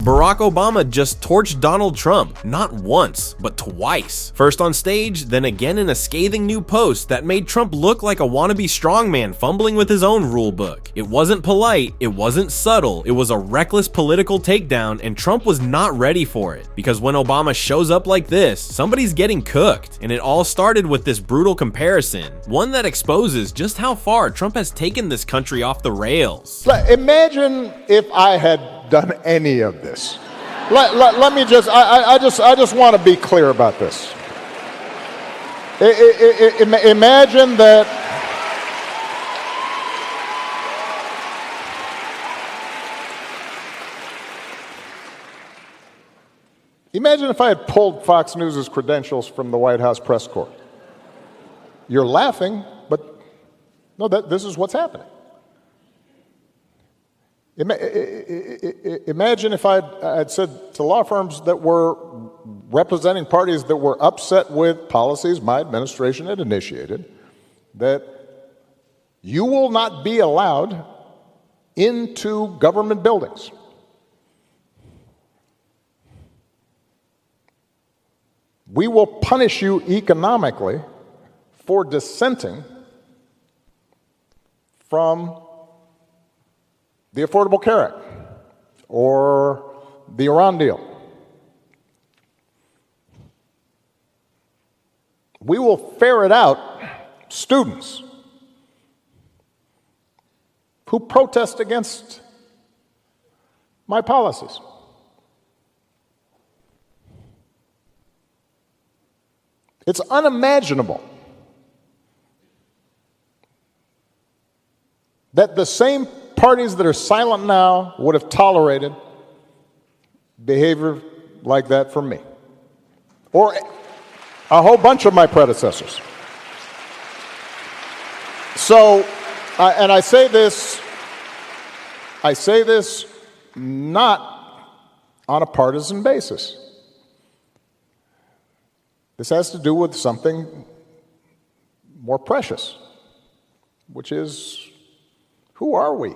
Barack Obama just torched Donald Trump, not once, but twice. First on stage, then again in a scathing new post that made Trump look like a wannabe strongman fumbling with his own rulebook. It wasn't polite, it wasn't subtle, it was a reckless political takedown, and Trump was not ready for it. Because when Obama shows up like this, somebody's getting cooked, and it all started with this brutal comparison, one that exposes just how far Trump has taken this country off the rails. Imagine if I had done any of this. Let me just, I just want to be clear about this. Imagine that imagine if I had pulled Fox News' credentials from the White House press corps. You're laughing, but no, this is what's happening. Imagine if I'd said to law firms that were representing parties that were upset with policies my administration had initiated, that you will not be allowed into government buildings. We will punish you economically for dissenting from the Affordable Care Act or the Iran deal. We will ferret out students who protest against my policies. It's unimaginable that the same parties that are silent now would have tolerated behavior like that from me, or a whole bunch of my predecessors. So, and I say this not on a partisan basis. This has to do with something more precious, which is, who are we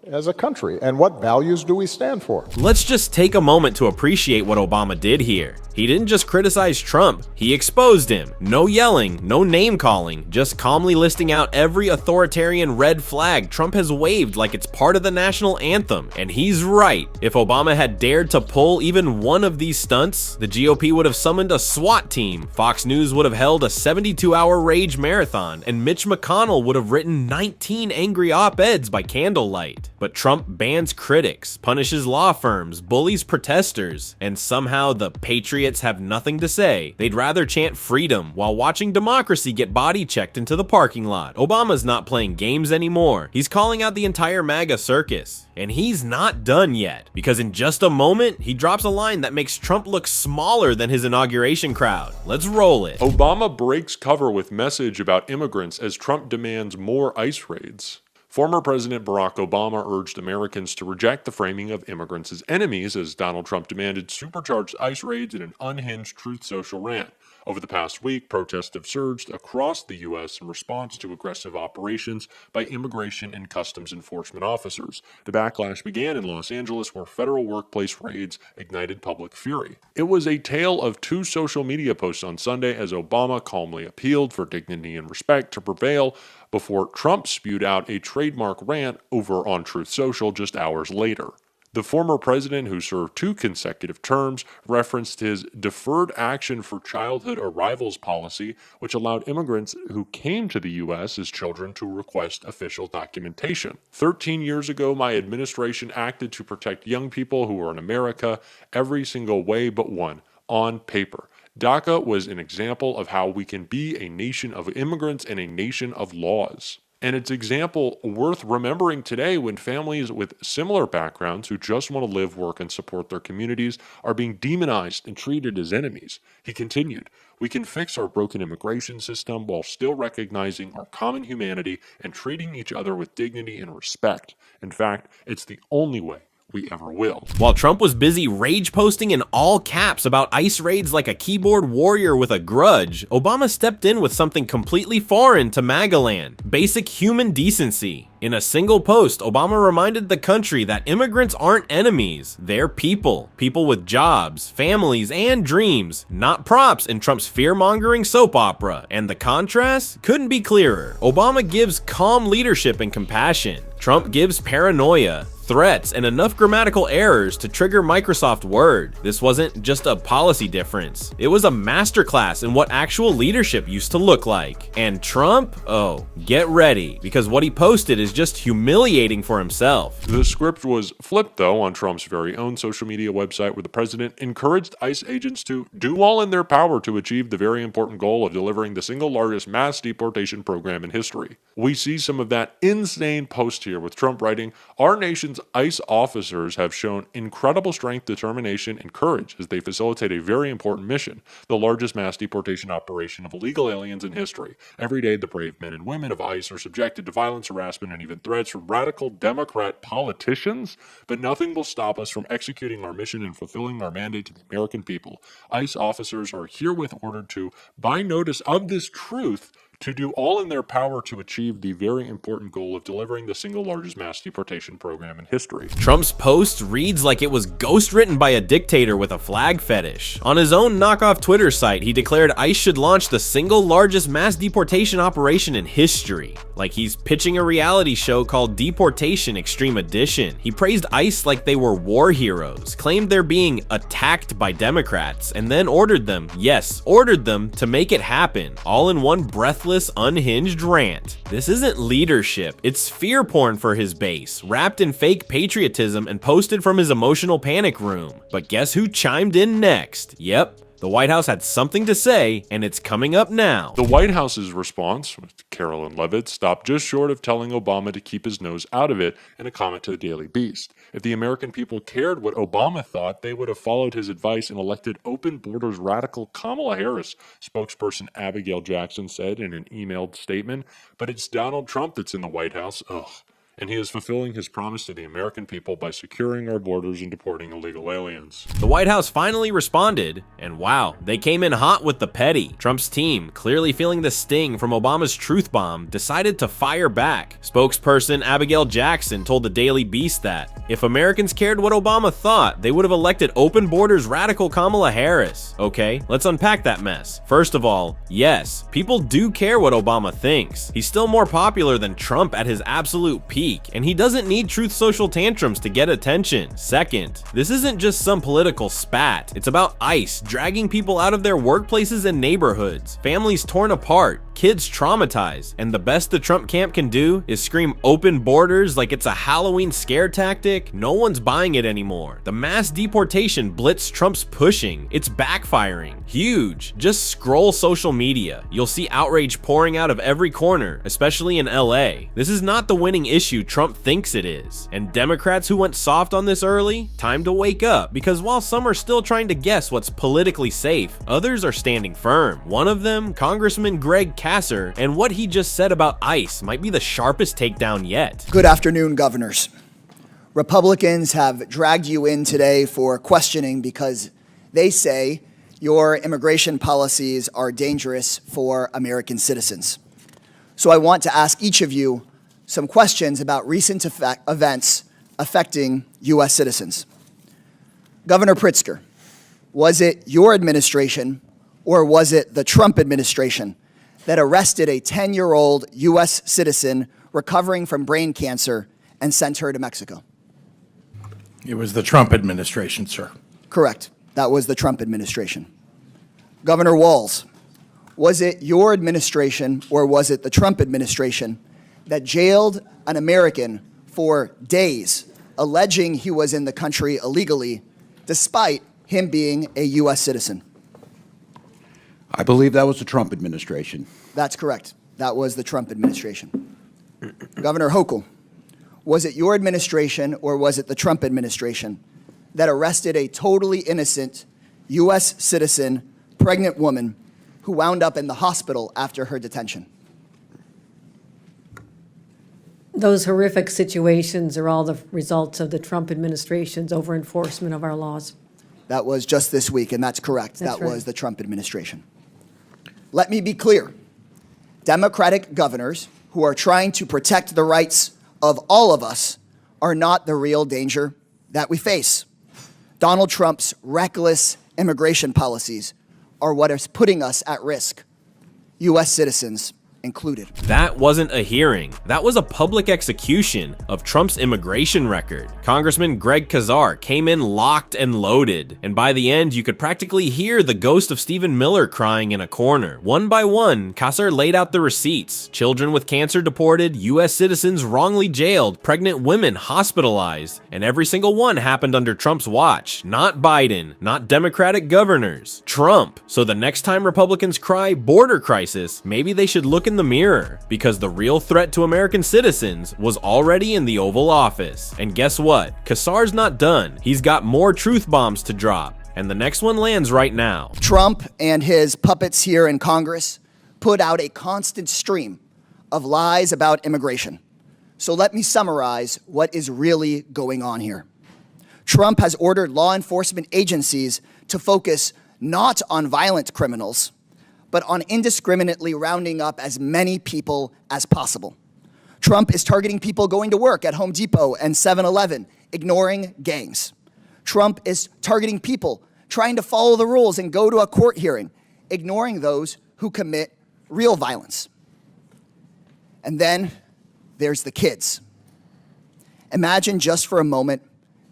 as a country, and what values do we stand for? Let's just take a moment to appreciate what Obama did here. He didn't just criticize Trump, he exposed him. No yelling, no name calling, just calmly listing out every authoritarian red flag Trump has waved like it's part of the national anthem. And he's right. If Obama had dared to pull even one of these stunts, the GOP would have summoned a SWAT team, Fox News would have held a 72-hour rage marathon, and Mitch McConnell would have written 19 angry op-eds by candlelight. But Trump bans critics, punishes law firms, bullies protesters, and somehow the patriots have nothing to say. They'd rather chant freedom while watching democracy get body checked into the parking lot. Obama's not playing games anymore. He's calling out the entire MAGA circus. And he's not done yet, because in just a moment, he drops a line that makes Trump look smaller than his inauguration crowd. Let's roll it. Obama breaks cover with message about immigrants as Trump demands more ICE raids. Former President Barack Obama urged Americans to reject the framing of immigrants as enemies as Donald Trump demanded supercharged ICE raids in an unhinged Truth Social rant. Over the past week, protests have surged across the U.S. in response to aggressive operations by immigration and customs enforcement officers. The backlash began in Los Angeles, where federal workplace raids ignited public fury. It was a tale of two social media posts on Sunday as Obama calmly appealed for dignity and respect to prevail before Trump spewed out a trademark rant over on Truth Social just hours later. The former president, who served 2 consecutive terms, referenced his deferred action for childhood arrivals policy, which allowed immigrants who came to the U.S. as children to request official documentation. 13 years ago, my administration acted to protect young people who are in America every single way but one, on paper. DACA was an example of how we can be a nation of immigrants and a nation of laws. And it's an example worth remembering today when families with similar backgrounds who just want to live, work, and support their communities are being demonized and treated as enemies. He continued, "We can fix our broken immigration system while still recognizing our common humanity and treating each other with dignity and respect. In fact, it's the only way we ever will. While Trump was busy rage posting in all caps about ICE raids like a keyboard warrior with a grudge, Obama stepped in with something completely foreign to MAGA land: basic human decency. In a single post, Obama reminded the country that immigrants aren't enemies, they're people. People with jobs, families, and dreams, not props in Trump's fear-mongering soap opera. And the contrast couldn't be clearer. Obama gives calm leadership and compassion. Trump gives paranoia, threats, and enough grammatical errors to trigger Microsoft Word. This wasn't just a policy difference. It was a masterclass in what actual leadership used to look like. And Trump? Oh, get ready, because what he posted is just humiliating for himself. The script was flipped, though, on Trump's very own social media website, where the president encouraged ICE agents to do all in their power to achieve the very important goal of delivering the single largest mass deportation program in history. We see some of that insane post here with Trump writing, "Our nation's ICE officers have shown incredible strength, determination, and courage as they facilitate a very important mission, the largest mass deportation operation of illegal aliens in history. Every day, the brave men and women of ICE are subjected to violence, harassment, and even threats from radical Democrat politicians, but nothing will stop us from executing our mission and fulfilling our mandate to the American people. ICE officers are herewith ordered to, by notice of this truth, to do all in their power to achieve the very important goal of delivering the single largest mass deportation program in history." Trump's post reads like it was ghostwritten by a dictator with a flag fetish. On his own knockoff Twitter site, he declared ICE should launch the single largest mass deportation operation in history. Like he's pitching a reality show called Deportation Extreme Edition. He praised ICE like they were war heroes, claimed they're being attacked by Democrats, and then ordered them, yes, ordered them to make it happen, all in one breathless, unhinged rant. This isn't leadership, it's fear porn for his base, wrapped in fake patriotism and posted from his emotional panic room. But guess who chimed in next? Yep, the White House had something to say, and it's coming up now. The White House's response, with Carolyn Levitt, stopped just short of telling Obama to keep his nose out of it in a comment to the Daily Beast. If the American people cared what Obama thought, they would have followed his advice and elected open borders radical Kamala Harris, spokesperson Abigail Jackson said in an emailed statement. But it's Donald Trump that's in the White House. Ugh. And he is fulfilling his promise to the American people by securing our borders and deporting illegal aliens. The White House finally responded, and wow, they came in hot with the petty. Trump's team, clearly feeling the sting from Obama's truth bomb, decided to fire back. Spokesperson Abigail Jackson told the Daily Beast that if Americans cared what Obama thought, they would have elected open borders radical Kamala Harris. Okay, let's unpack that mess. First of all, yes, people do care what Obama thinks. He's still more popular than Trump at his absolute peak, and he doesn't need truth social tantrums to get attention. Second, this isn't just some political spat. It's about ICE dragging people out of their workplaces and neighborhoods, families torn apart, kids traumatized, and the best the Trump camp can do is scream open borders like it's a Halloween scare tactic. No one's buying it anymore. The mass deportation blitz Trump's pushing, it's backfiring. Huge. Just scroll social media. You'll see outrage pouring out of every corner, especially in LA. This is not the winning issue Trump thinks it is. And Democrats who went soft on this early, time to wake up, because while some are still trying to guess what's politically safe, others are standing firm. One of them, Congressman Greg Kasser, and what he just said about ICE might be the sharpest takedown yet. Good afternoon, governors. Republicans have dragged you in today for questioning because they say your immigration policies are dangerous for American citizens. So I want to ask each of you some questions about recent events affecting U.S. citizens. Governor Pritzker, was it your administration or was it the Trump administration that arrested a 10-year-old U.S. citizen recovering from brain cancer and sent her to Mexico? It was the Trump administration, sir. Correct. That was the Trump administration. Governor Walz, was it your administration or was it the Trump administration that jailed an American for days, alleging he was in the country illegally, despite him being a U.S. citizen? I believe that was the Trump administration. That's correct. That was the Trump administration. Governor Hochul, was it your administration or was it the Trump administration that arrested a totally innocent U.S. citizen, pregnant woman who wound up in the hospital after her detention? those horrific situations are all the results of the Trump administration's over-enforcement of our laws. That was just this week, and that's correct. That's that right. was the Trump administration. Let me be clear. Democratic governors who are trying to protect the rights of all of us are not the real danger that we face. Donald Trump's reckless immigration policies are what is putting us at risk, U.S. citizens included. That wasn't a hearing. That was a public execution of Trump's immigration record. Congressman Greg Casar came in locked and loaded, and by the end, you could practically hear the ghost of Stephen Miller crying in a corner. One by one, Casar laid out the receipts. Children with cancer deported, U.S. citizens wrongly jailed, pregnant women hospitalized, and every single one happened under Trump's watch. Not Biden, not Democratic governors, Trump. So the next time Republicans cry border crisis, maybe they should look in the mirror, because the real threat to American citizens was already in the Oval Office. And guess what? Casar's not done. He's got more truth bombs to drop, and the next one lands right now. Trump and his puppets here in Congress put out a constant stream of lies about immigration. So let me summarize what is really going on here. Trump has ordered law enforcement agencies to focus not on violent criminals, but on indiscriminately rounding up as many people as possible. Trump is targeting people going to work at Home Depot and 7-Eleven, ignoring gangs. Trump is targeting people trying to follow the rules and go to a court hearing, ignoring those who commit real violence. And then there's the kids. Imagine just for a moment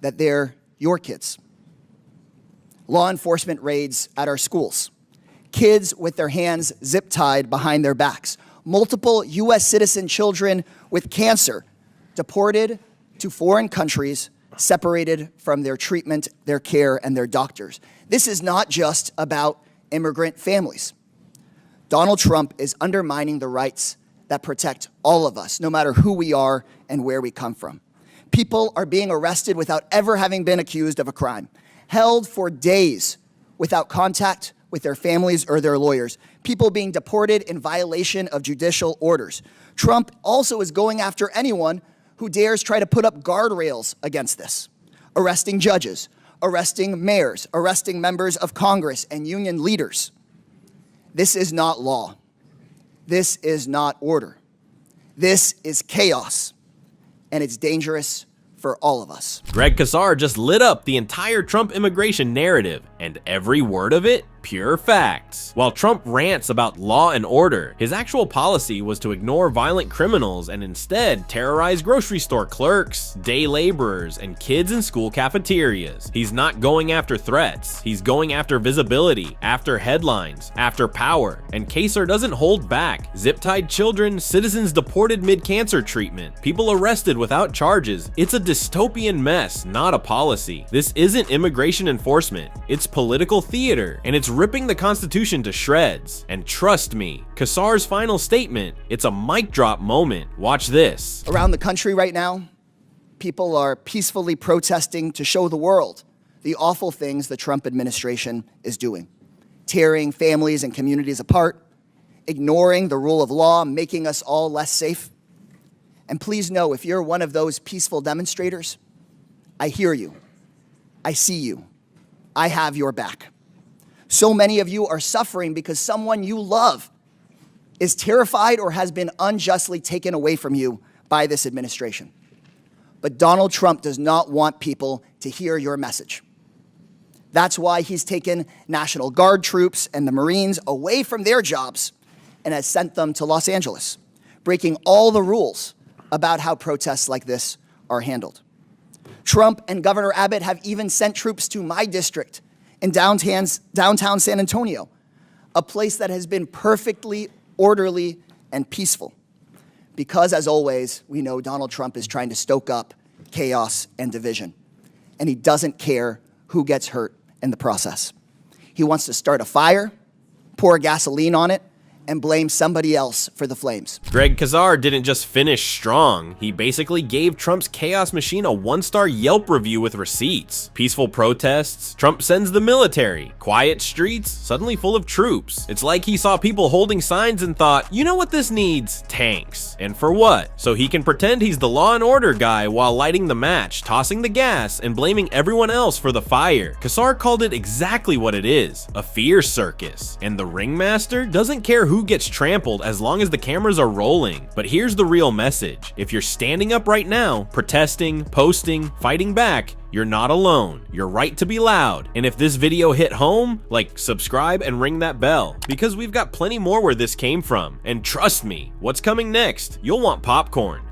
that they're your kids. Law enforcement raids at our schools. Kids with their hands zip-tied behind their backs. Multiple U.S. citizen children with cancer deported to foreign countries, separated from their treatment, their care, and their doctors. This is not just about immigrant families. Donald Trump is undermining the rights that protect all of us, no matter who we are and where we come from. People are being arrested without ever having been accused of a crime, held for days without contact with their families or their lawyers, people being deported in violation of judicial orders. Trump also is going after anyone who dares try to put up guardrails against this, arresting judges, arresting mayors, arresting members of Congress and union leaders. This is not law. This is not order. This is chaos, and it's dangerous for all of us. Greg Casar just lit up the entire Trump immigration narrative, and every word of it, pure facts. While Trump rants about law and order, his actual policy was to ignore violent criminals and instead terrorize grocery store clerks, day laborers, and kids in school cafeterias. He's not going after threats. He's going after visibility, after headlines, after power. And Casar doesn't hold back. Zip-tied children, citizens deported mid-cancer treatment, people arrested without charges. It's a dystopian mess, not a policy. This isn't immigration enforcement. It's political theater, and it's ripping the Constitution to shreds. And trust me, Casar's final statement, it's a mic drop moment. Watch this. Around the country right now, people are peacefully protesting to show the world the awful things the Trump administration is doing, tearing families and communities apart, ignoring the rule of law, making us all less safe. And please know, if you're one of those peaceful demonstrators, I hear you, I see you, I have your back. So many of you are suffering because someone you love is terrified or has been unjustly taken away from you by this administration. But Donald Trump does not want people to hear your message. That's why he's taken National Guard troops and the Marines away from their jobs and has sent them to Los Angeles, breaking all the rules about how protests like this are handled. Trump and Governor Abbott have even sent troops to my district in downtown San Antonio, a place that has been perfectly orderly and peaceful. Because, as always, we know Donald Trump is trying to stoke up chaos and division, and he doesn't care who gets hurt in the process. He wants to start a fire, pour gasoline on it, and blame somebody else for the flames. Greg Kazar didn't just finish strong, he basically gave Trump's chaos machine a 1-star Yelp review with receipts. Peaceful protests, Trump sends the military. Quiet streets, suddenly full of troops. It's like he saw people holding signs and thought, you know what this needs? Tanks. And for what? So he can pretend he's the law and order guy while lighting the match, tossing the gas, and blaming everyone else for the fire. Kazar called it exactly what it is, a fear circus. And the ringmaster doesn't care who gets trampled as long as the cameras are rolling. But here's the real message. If you're standing up right now, protesting, posting, fighting back, you're not alone. You're right to be loud. And if this video hit home, like, subscribe and ring that bell, because we've got plenty more where this came from. And trust me, what's coming next? You'll want popcorn.